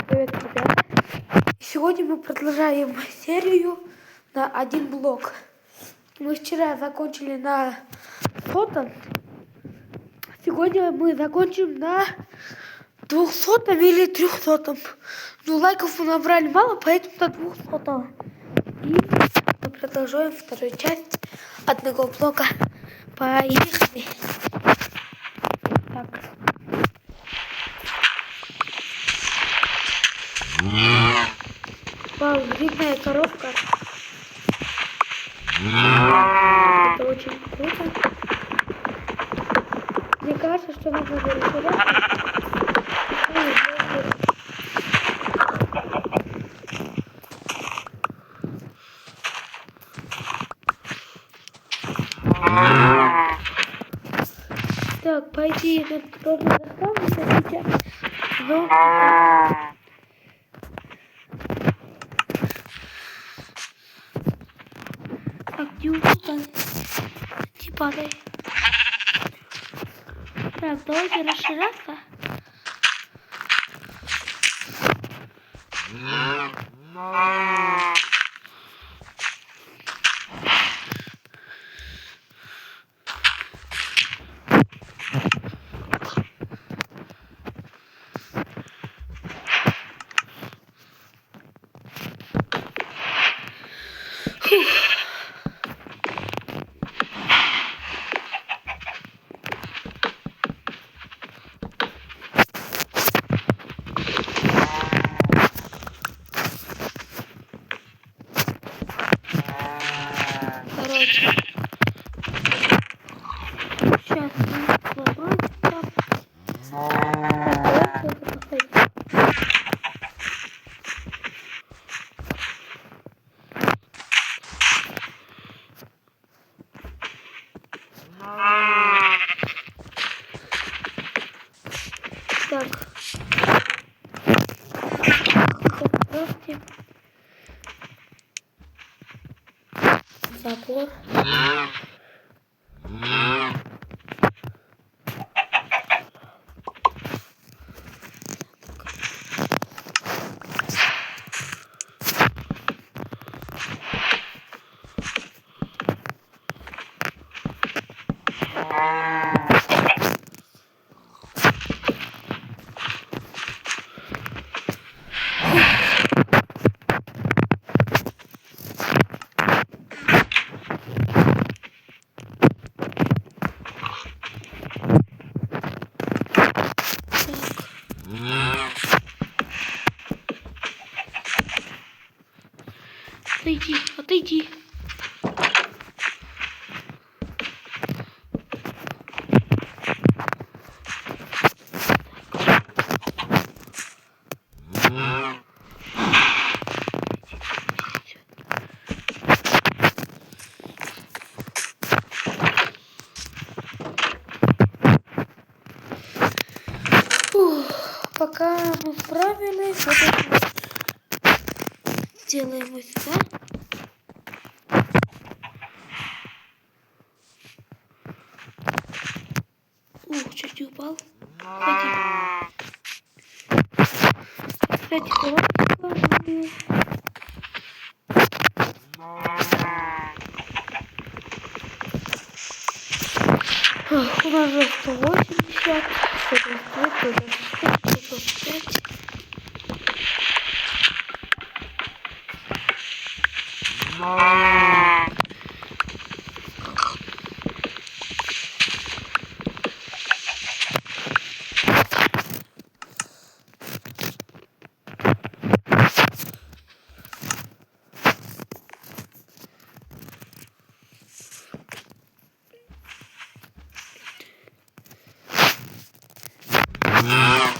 Привет, ребята! Сегодня мы продолжаем серию на один блок. Мы вчера закончили на 100. Сегодня мы закончим на 200 или 300. Но лайков мы набрали мало, поэтому на 200. И мы продолжаем вторую часть одного блока. Поехали! Так. Вау, грибная коробка. Это очень круто. Мне кажется, что нужно расширяться. Так, пойди, этот тоже достанется сейчас. Но... Так, не упускай. Не падай. Так, давайте расширяться. Короче, сейчас мы сломаем там. Так, давайте это поставить. Так. Поставьте. Забор. Отойди, отойди. Пока мы справились, вот это делаем вот сюда. Чуть не упал. Кстати, коробка. У нас уже 180, 125, 125.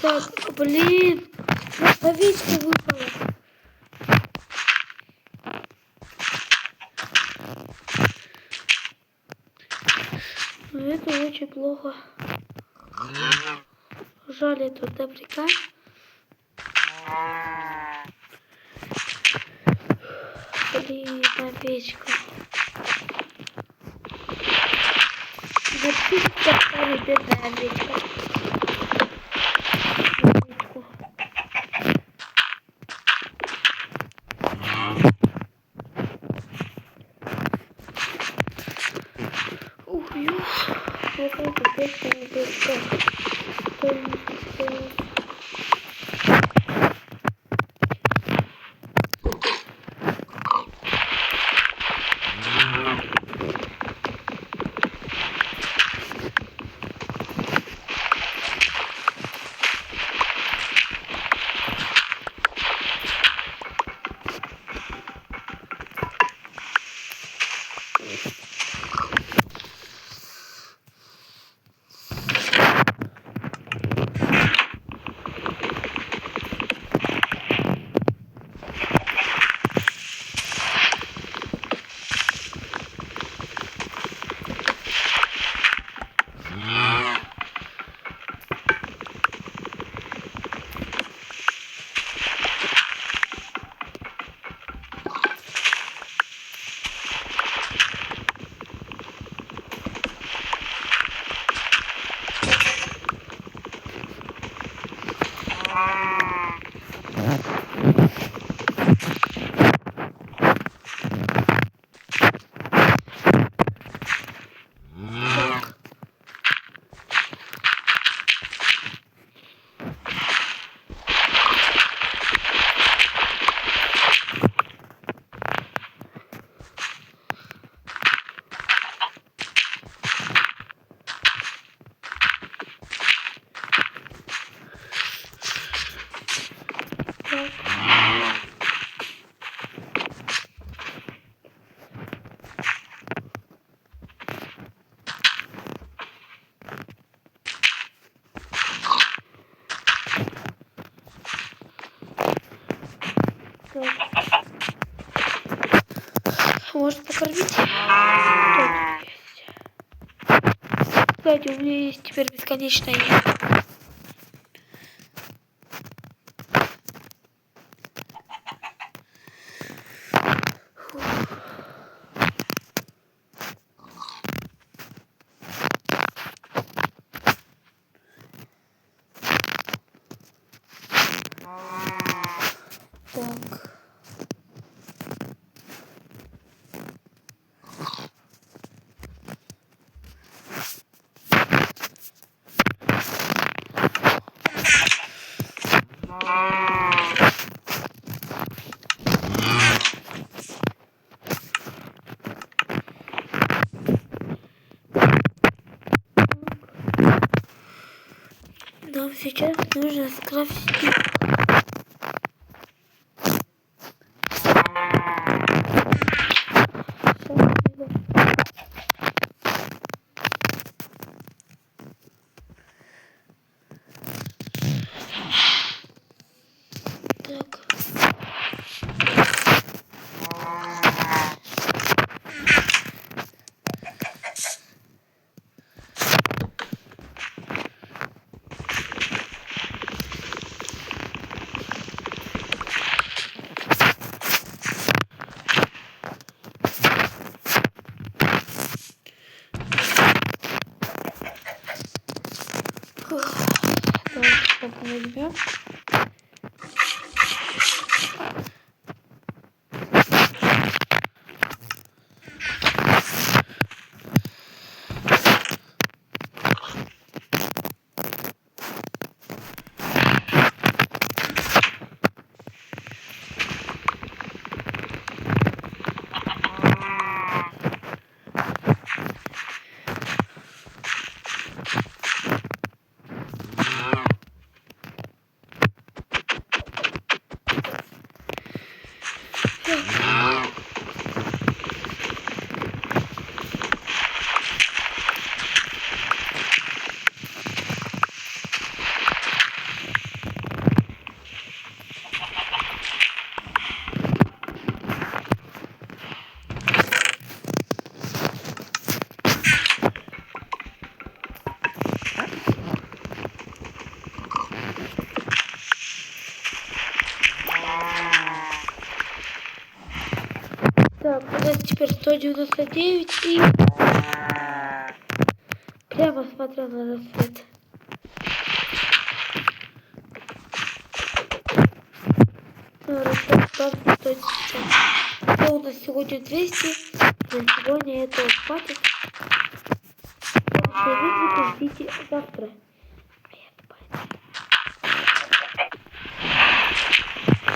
Так, блин, овечка выпала. Но это очень плохо. Жаль эту добряка. Блин, овечка. Запись, бедная овечка. Может покормить? Кстати, у меня есть теперь бесконечная еда. Так. Нам сейчас нужно скрафтить. Возьмем. Так, у нас теперь 199 и прямо смотря на рассвет. Ну, рассвет правда стоит сейчас. Это у нас сегодня 200, на сегодня этого хватит. Следующее видео ждите завтра.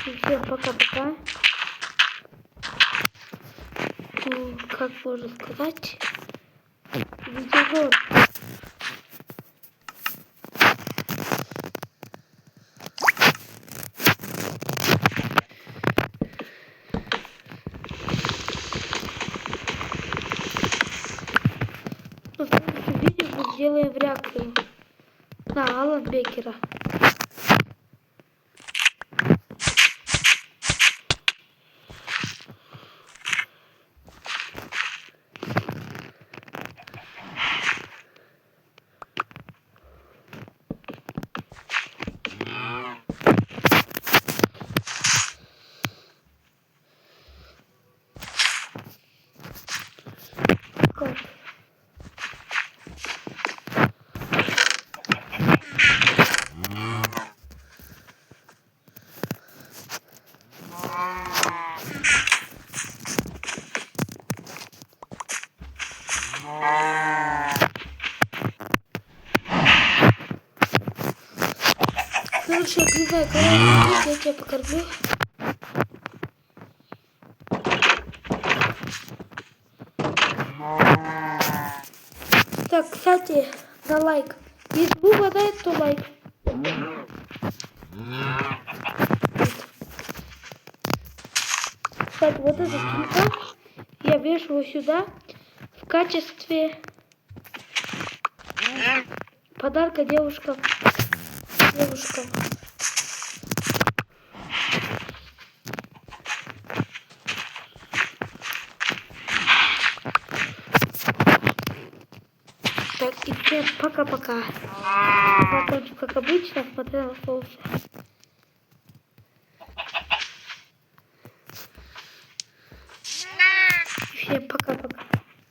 И всем пока-пока. Ну, как можно сказать, видео. В следующем видео мы сделаем реакцию на Алана Бекера. Короче, любая корова, я тебя покормлю. Так, кстати, на лайк. Если вы угадаете, то лайк. Кстати, вот этот телефон я вешу его сюда в качестве подарка девушкам. Так, и всем пока-пока. Закончу, как обычно, смотря на солнце. Всем пока.